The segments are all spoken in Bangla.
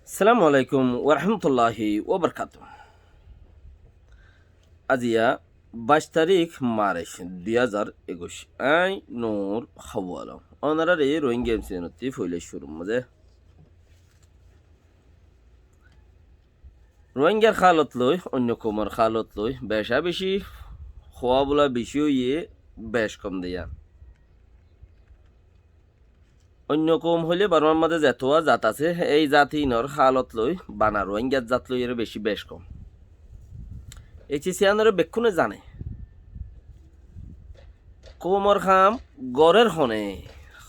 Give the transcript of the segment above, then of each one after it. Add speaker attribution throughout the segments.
Speaker 1: আসসালামু আলাইকুম ওরহমতুল্লাহি ওবরকাত। আজিয়া 22 তারিখ মার্চ 2021 আই নূর হাওয়ালা অনারারে রোহিঙ্গা এমসিনতি ফইলে শুরু মাঝে রোহিঙ্গার খালত লই অন্য কুমার খালত লই বেশা বেশি খোয়া বলা বেশি হইয়ে বেশ কম দেয়া অন্য কম হইলে বারমার মাঝে যেতোয়া জাত আছে এই জাতিনর খালত লই বানা রোহিঙ্গার জাত লই এর বেশি বেশ কম এইচিসিয়ানরে বেক্ষুনে জানে কোমর খাম গড়ের হনে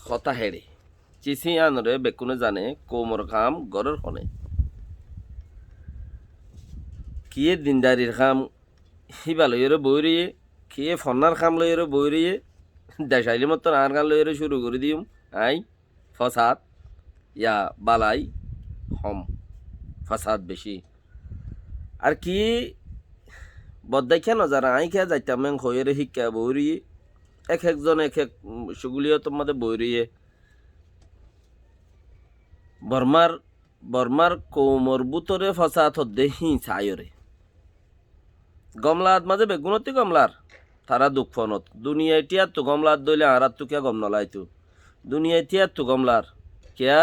Speaker 1: হতা হেড়ে চিসিয়ানরে বেকুনে জানে কোমর খাম গড়ের হনে কিয়ে দিনদারির খাম হিবা লইয়েরও বইরিয়ে কিয়ে ফন্নার খাম লইয়েরও বইরিয়ে দেশাইলি মতন আর গান লইয়েরও শুরু করে দিম আই ফসাদ ইয়া বালাই হম ফসাদ বেশি আর কি বদাই খেয়ে নজারা আই খেয়ে যাইতাম হইয়ের শিক্ষা বইরিয়ে এক একজন এক এক সুগুলিও তোমাদের বইরিয়ে বর্মার কোমর বুতরে ফসাদ হদ্দে হিংসায়রে গমলাত মাঝে বেগুনতি গমলার তারা দুঃখ ফনত দুনিয়া টিয়ার তো গমলার দইলে আর তো কে গম নলাইতো দুনিয়া টিয়ার তো গমলার কেয়া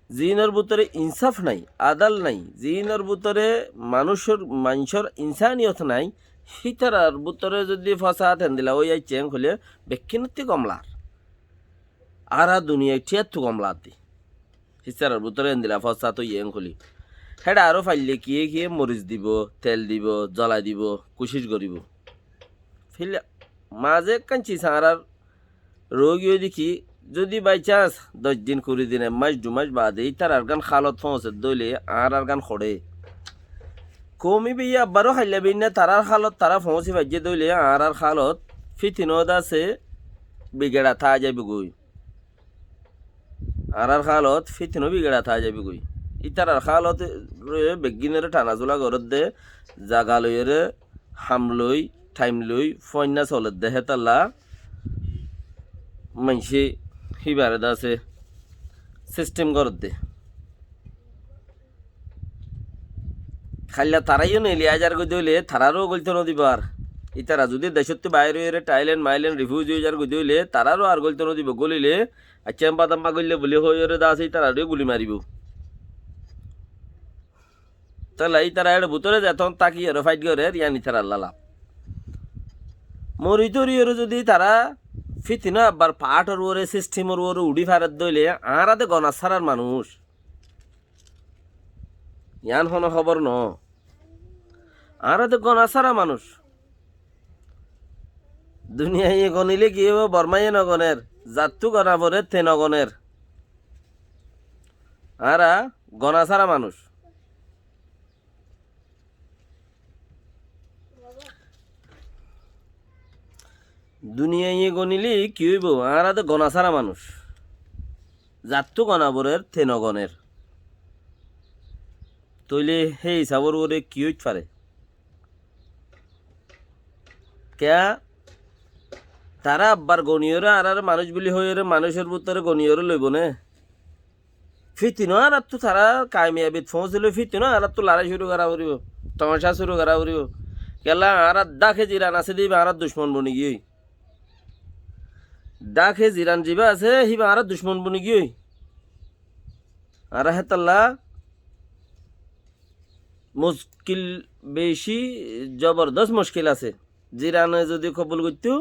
Speaker 1: জিনের বুতরে ইনসাফ নাই আদাল নাই জিনের বুতরে মানুষের ইনসানিয়ত নাই হিতারার বুতরে যদি ফসাদ হেন দিলা ওই চেং হলে বেক্ষিনতি গমলার আর দুনিয়া টিয়ার তো গমলার দি হিসারার বুতরে হেন দিলা ফসাদ ওই এং খুলি হেডা আরও ফাইলে কিয়ে মরিচ দিব তেল দিব জ্বলাই দিব কুশিস করিব ফিলে মাঝে কাঞ্চি সাঁড়ার রোগী দেখি যদি বাই চান্স 10 দিন 20 দিন মাস 2 মাস বাদে তার আর গান খালত পৌঁছে দইলে আর গান খড়ে কমি বিয়ে আবারও খাইলে বিনে তারার খালত তারা পৌঁছে বাজে দইলে আর খালত ফিতিনত আছে বিগেড়া থা যাবে গই আর খালত ফিতিনো বিগেড়া থা যাবে গই ইতার খালত বেগিনের টানাজোলা ঘরত দে জাগা লইরে হাম লই টাইম লই ফয়না চলত দে হেতাল্লা মানসি হিবারে দাসে সিস্টেম ঘরত দে খাইলা তারাইও নেলি আজার গই দইলে তারারও গলতে নদিবার ইতারা যদি দেশত্ব বাইরে টাইলেন মাইলেন রিফিউজ হইয়ার গই দইলে তারারও আর গলতে নদিব গলিলে আচ্ছা তাম্পা গলিলে বলি হইরে দাস তারারও গুলি মারিব তাহলে এই তারা এটা ভুতরে যায় তখন তাকি আর ফাইট করে রিয়ানি তারা লালাপ মরি তরি যদি তারা ফিতিনো আবার পাটর ওরে সিস্টেমর ওরে উড়ি ফারাত দইলে আর আদে গনা সারার মানুষ ইয়ান হন খবর ন আর আদে গনা সারা মানুষ দুনিয়ায় গনিলে কি হবো বর্মাইয়ে নগনের জাতু গনা পরে তে নগনের আরা গনা সারা মানুষ দুনিয়ায় গনিলি কি হইব আর আদে গনা সারা মানুষ জাতু গনাবরের থেনগনের তইলে সেই হিসাবর ওরে কি হইতে পারে কেয়া তারা আব্বার গনিয়রে আর মানুষ বলি হয়ে মানুষের ভিতরে গনিয়রে লইব নে ফিতিনো আর তো তারা কামিয়াবিত পৌঁছলে ফিতিনো আর তো লড়াই শুরু করা করিব তমাশা শুরু করা করিব কেলা আর দাখে জিরান আছে দিবে আর দুশ্মন বনি গিয়ে দাখে জিরান জিবা আছে হিবা আর দুশ্মন বনি গিয়ে আর হেতাল্লা মুশকিল বেশি জবরদস্ত মুশকিল আছে জিরানে যদি কবুল করতো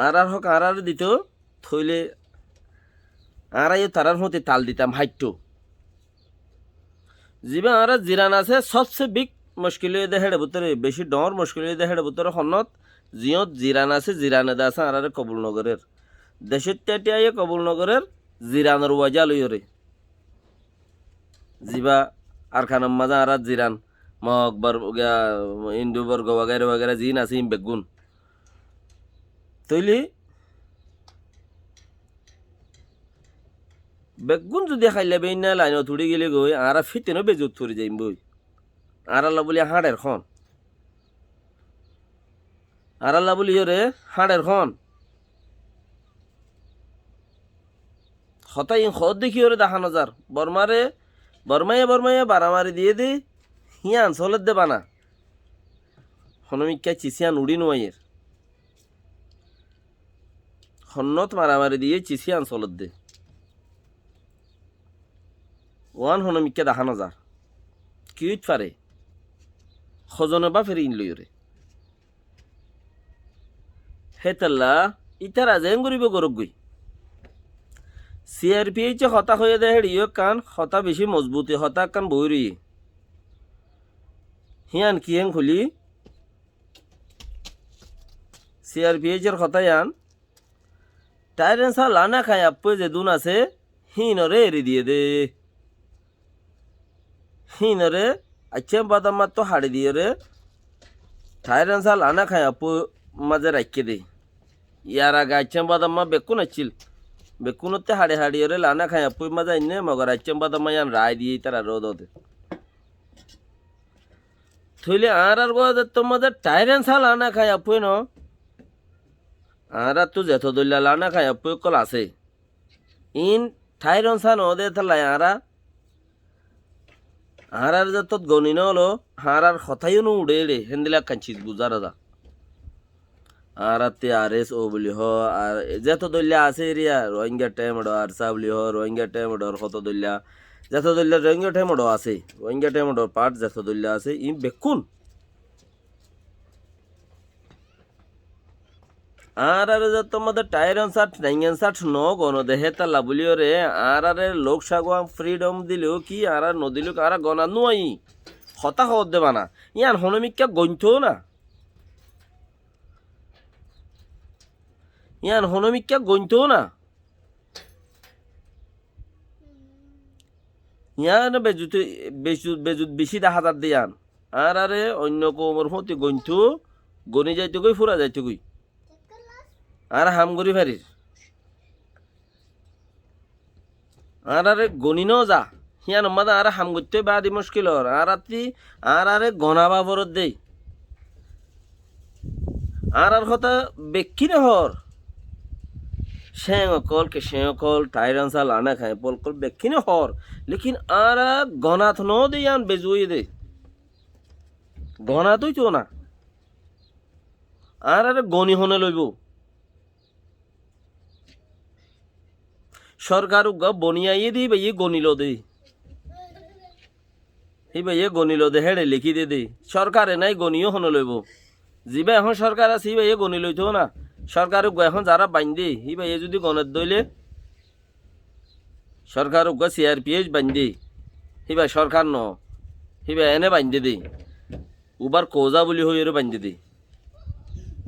Speaker 1: আর হক আর দিত থইলে আর তারার মতে তাল দিতাম হাইট্টো যিবা আর জিরান আছে সবচেয়ে বিগ মুশকিল হয়ে দেহেড়ে ভিতরে বেশি ডর মুশকিল হয়ে দেহেড়ে ভিতরে সন্নত জিয়ত জিরান আছে জিরানে দে আছে আর কবুল নগরের দেশের টেটিয়াই কবুল নগরের জিরানের ওয়াজা লইরে যিবা আর খানাম মাজা আর জিরান মকবর ইন্দু বর্গ वगैरह वगैरह জিন আছে বেগুন তৈলি বেগুন যদি খাইলে বেই না লাইনত উড়ি গেলে গই আর ফিতেনও বেজুত থরি যাইম বই আর আল্লাহ বলি হাড়ের খন আর আল্লাহ বলি রে হাড়ের খন হতাই খদ দেখি ওরে দেখা নজার বর্মারে বরমাইয়া বারামারি দিয়ে দে হিয়ান চলত দে বানা হনমিকা চিসিয়ান উড়ি নোয়াইয়ের হন্নত মারামারি দিয়ে চিসিয়ান চলত দে ওয়ান হনমিকা দেখানো যার কিউট পারে সজনে বা ফেরি ইন লইরে হেতাল্লা ইতারা যেন করিব গরক গই CRPH হতা হয়ে দে হেড়িও কান হতা বেশি মজবুতি হতা কান বইরি হিয়ান কিয়েন খুলি CRPH এর কথা ইয়ান টাইরেন্সা লানা খায় আপে যে দুন আছে হিনরে এরি দিয়ে দে হিনরে আচ্ছেম বাদাম তো হাড়ি দিয়ে রে টাইরেন্সা লানা খায় আপু মাঝে রাখকে দে ইয়ার আগে আচ্ছেম বাদাম বেকুন আছিল বেকুনতে হাড়ে হাড়িয়ে রে লানা খায় আপু মাঝে ইনে মগর আচ্ছেম বাদাম ইয়ান রায় দিয়ে তারা রোদ দে থইলে আর গো তোমাদের টাইরেন্সা লানা খায় আপু ন আর তো যেত দল্লা লানা খায় আপু কল আছে ইন ঠাইরনসা নদে থালাই আর যত গণিন হলো আর কথাইও নো উড়ে রে হেন্দিলা কাঞ্চিত বুঝার দা আর RS ও বলি হ আর যেত দল্লা আছে রিয়া রোহিঙ্গা টাইম আর সা বলি হ রোহিঙ্গা টাইম কত দল্লা যেত দল্লা রোহিঙ্গা টাইম আছে রোহিঙ্গা টাইম পার্ট যেত দল্লা আছে ই বেকুন আর তোমাদের টাইরন সাট নাইঙ্গেন সাট ন গণ দেহে তাল্লা বলিও রে আর লোক সাগুয়া ফ্রিডম দিলেও কি আর নদিলেও আর গনা নুয়াই হতা হত দেবা না ইয়ান হনমিকা গঞ্থও না ইয়ান হনমিকা গঞ্থও না ইয়ান বেজুত বেশি দেখা যার দিয়ান আর অন্য কোমর হতে গঞ্থু গনি যাইতে গই ফুরা যাইতে গই আর হামগুড়ি ফারির আর গণিনও যা হিয়ান মাদা আর হাম করতে বাদি মুশকিল আর গনা বাবরত দেই আর কথা বেক্ষি হর শেঁকল টাইরানসা লানা খায় পলকল বেক্ষি হর লেকিন আর গনাথ ন দে ইয়ান বেজুই দে গনা তুই চো না আর গনি হনে লইব সরকার বনিয়াইয়ে দি ভাইয়ে গনিল দে এই ভাইয়ে গনিল দে হেড়ে লিখি দে সরকারে নাই গনিও হন লইব যিবা এখন সরকার আছে ই ভাইয়ে গনি লইতো না সরকার এখন যারা বান্ধে ই ভাইয়ে যদি গণের দইলে সরকার CRPH বান্ধে হিবা সরকার ন হিবা এনে বান্ধে দে উবার কৌজা বলি হইয়েরও বান্ধে দে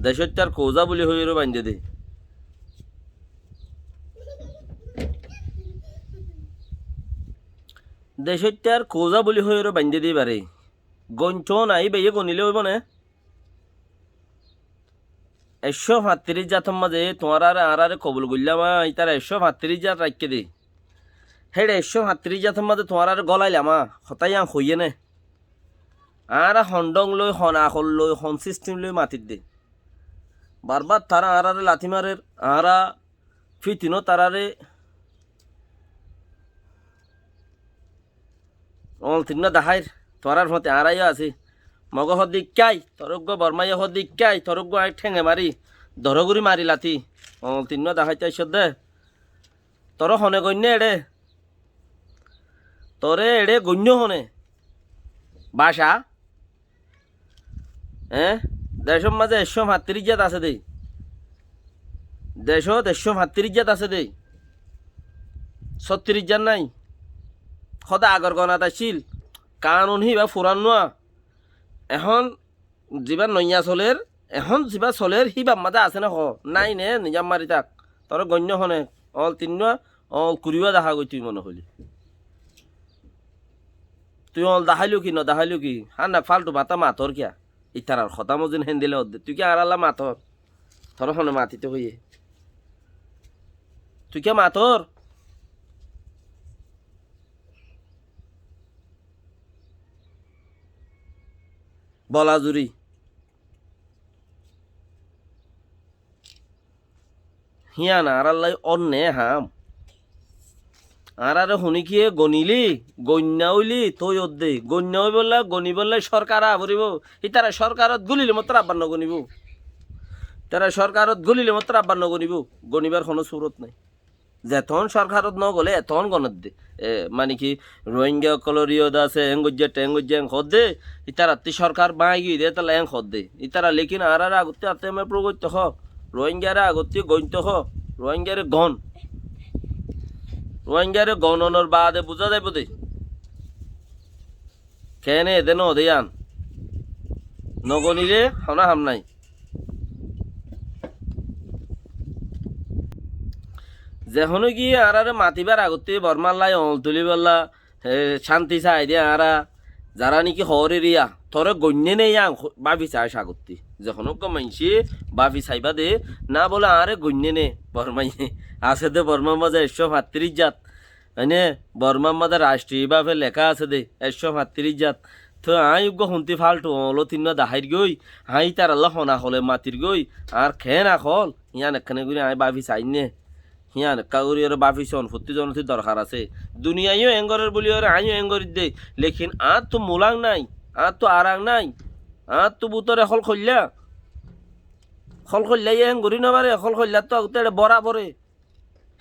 Speaker 1: দেশত তার কৌজা বলি হইয়েরও বান্ধে দে দেশত্যার কৌজা বলি হয়ে বান্ধে দিয়ে বারে গঞ্চ নাই বেয়ে গনিলে হইব না 135 জাতর মাঝে তোমার আর কবল গইলাম তার 135 জাত রাখকে দে হেড়ে 135 জাতর মাঝে তোমার আর গলাইলাম হতাই হইয়ে নে আর হন্ডং লই হন আখল লই হন সিস্টেম লই মাতির দে বারবার তারা আর লাথি মারের আর ফিতিনো তারারে তিন দাহাইর তোরার মতে আড়াইও আছে মগ হদিকাই তরজ্ঞ বর্মাইয়া হদিকাই তরজ্ঞ আই ঠেঙে মারি ধরগুড়ি মারি লাথি তিন দাহাইতে দে তোর হনে গণ্য এড়ে তোরে এড়ে গণ্য হনে বাসা দেশের মাঝে 135 জাত আছে দেই দেশত 135 জাত আছে দেই 36 জাত নাই সদা আগর গনাত আছিল কানুন হিবা ফুরান নোয়া এখন যিবা নইয়া চলের এখন যিবা চলের হিবা মাঝে আছে না নাই নে নিজাম মারি থাক তোর গণ্য হনে তিন কুড়িবা দেখা গই তুই মনে হলি তুই দেখাইলো কি দেখাইলো কি না ফালতু মাতা মাতর কিয়া ইতার আর খতা মজিন হেন দিলে তুই কি আড়ালা মাতর তোর হনে মাতিতে হইয়ে তুই কে মাতর বলাজুরি হিয়ানা আর আল্লাহ অন্যে হাম আরে শুনি কি গণিলি গন্যা হইলি তৈ দে গন্যা হই বললা গণি বললে সরকার আবরিব ইতারা সরকারত গুলিলে মাত্র আব্বার নগনিব তারা সরকারত গুলিলে মাত্র আব্বার নগনিব গনিবার কোনো সুরত নাই যেতন সরকারত ন গলে এতন গণত দে মানে কি রোহিঙ্গা কলরিয়দ আছে এঙ্গুজ্জা টেঙ্গুজ্জা এং খদ দে ইতারা তি সরকার বাই গিয়ে দে তাহলে এং খদ দে ইতারা লেকিন আর আগতে আতে আমি প্রগত্য হ রোহিঙ্গারে আগতে গণিত হ রোহিঙ্গারে গণ রোহিঙ্গারে গণনের বাদে বুঝা যাইব দে কেনে এদে ন দে আন নগনিলে হামনা হাম নাই যেখনো গিয়ে আর মাতিবার আগতে বরমাল্লাই অল তুলি বললা শান্তি চাই দিয়ে আরা যারা নাকি হরে রিয়া তোরে গণ্যে নেই বাফি চাই সাগত্তি যখন মাইছি বাফি চাইবা দে না বলে আরে গণ্যে নে বর্মাই আছে দে বর্মার মাঝে 135 জাত হয়নে বর্মার মাঝে রাষ্ট্রীয়ভাবে লেখা আছে দে 135 জাত তো আই শুনতি ফালতু অলো তিন দাহাইর গই হাই তার আল্লাহ হনা হলে মাতির গই আর খেয়ে না খল ইয়ান এখানে করে আই বাফি চাই নে হিয়ান কাগরিয়র বাফি সন ফুটি জনতির দরকার আছে দুনিয়ায়ও এঙ্গরের বলি ওরে আইও এঙ্গরির দে লেকিন আর তো মোলাং নাই আর তো আরাং নাই আর তো বুতরে হল খল্লাই এঙ্গরি নবারে হল খল্লা তো আগতে বরাবরে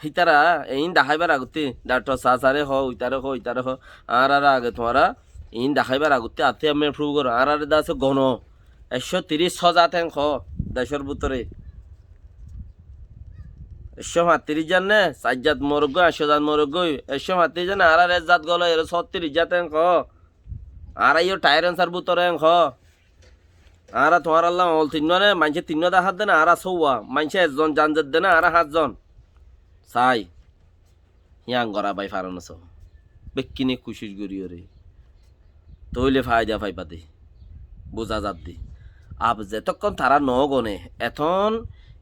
Speaker 1: হিতারা এই দেখাইবার আগতে ডাক্তার সারে হ ইতারে হ আর আগে তোমারা এই দেখাইবার আগতে আতে আমি প্রুভ করো আর দা আছে গণ 130 জাত হ দেশের ভিতরে 135 জান নে 4 জাত মরগ 80 জাত মরগ 135 জান আর জাত গলো 36 জাত হ আর আইও টায়ার আনসার ভিতরে হ আর তোমার আল্লাহ অল তিন নে মানছে তিন হাত দেনা আর সৌয়া মানছে 1 জন জানজাত দেনা আর 7 জন চাই হিয়াং গড়া বাই ফারানো সব বেকিনে কুশিস গড়িও রে তৈলে ফায়দা পাইপাতে বোঝা যাত দি আব যেতক্ষণ তারা ন গনে এথন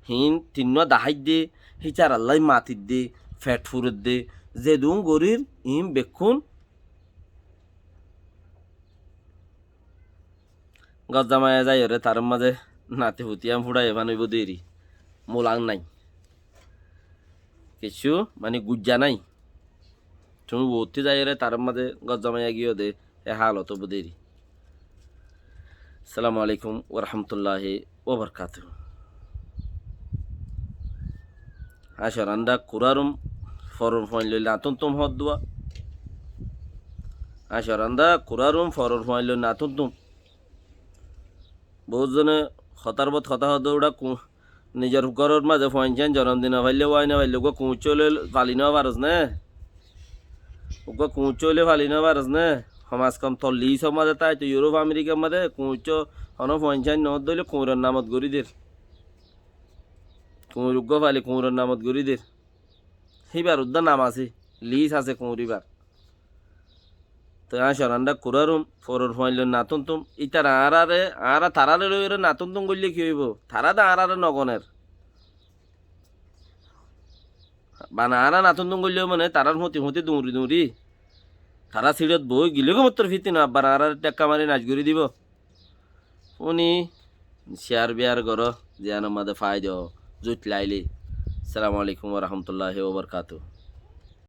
Speaker 1: হিন তিন্ন দাহাই দে হিচার আল্লাহ মাতির দে ফ্যাট ফুরের দে যে দুম গরির ইম বেক্ষুন গজ্জামায়া যাই রে তার মাঝে নাতে হুতিয়াম ফুড়াই এভানইব দেরি মোলাং নাই কিছু মানে গুজ্জা নাই তুমি ভর্তি যাই রে তার মাঝে গজ্জামায়া গিয়ে দে এ হালত দেরি আসসালামু আলাইকুম ওরহামতুল্লাহি ওবরকাতুহ আশারান্দা কুরারুম ফরর ফয়েন লইলে আতন তুম হদ দুয়া আশারান্দা কুরারুম ফরর ফয়েন লইলে আতন তুম বহুত জনে হতারবত হতাহত দৌড়া নিজের ঘরের মাঝে ফয়েন চান জন্মদিন ভাইলে ওয়াই না ভাইলে ওকে কুঁচলে ফালি নেওয়া পারস নে ওকে কুঁচলে ফালি নেওয়া পারস নে সমাজ কম থল্লি সমাজে তাই তো ইউরোপ আমেরিকার মাঝে কুঁচ হন ফয়েন চান নহত দইলে কুঁড়ের নামত গরিদের কুঁড়ুগ্য ফালি কুঁড়ের নামত গরিদের সেইবার উদ্যান নাম আছে লিস আছে কুঁড়িবার তো সরান্ডা কুরারুম ফরর ফাইল নাতুন তুম ইতার আর তারারে লইরে নাতুন তুম করলে কি হইব তারা দা আর নগনের বানা আরা নাতুন তুম করলেও মানে তারার মতি দৌড়ি তারা সিঁড়ত বই গিলে গো মত্তর ফিতি না আব্বার আর টেক্কা মারি নাচ ঘুরি দিব উনি শেয়ার বিয়ার গর যে মাদে ফায়দ জুট লাইলি আসসালামু আলাইকুম ওয়া রাহমাতুল্লাহি ওয়া বারাকাতুহু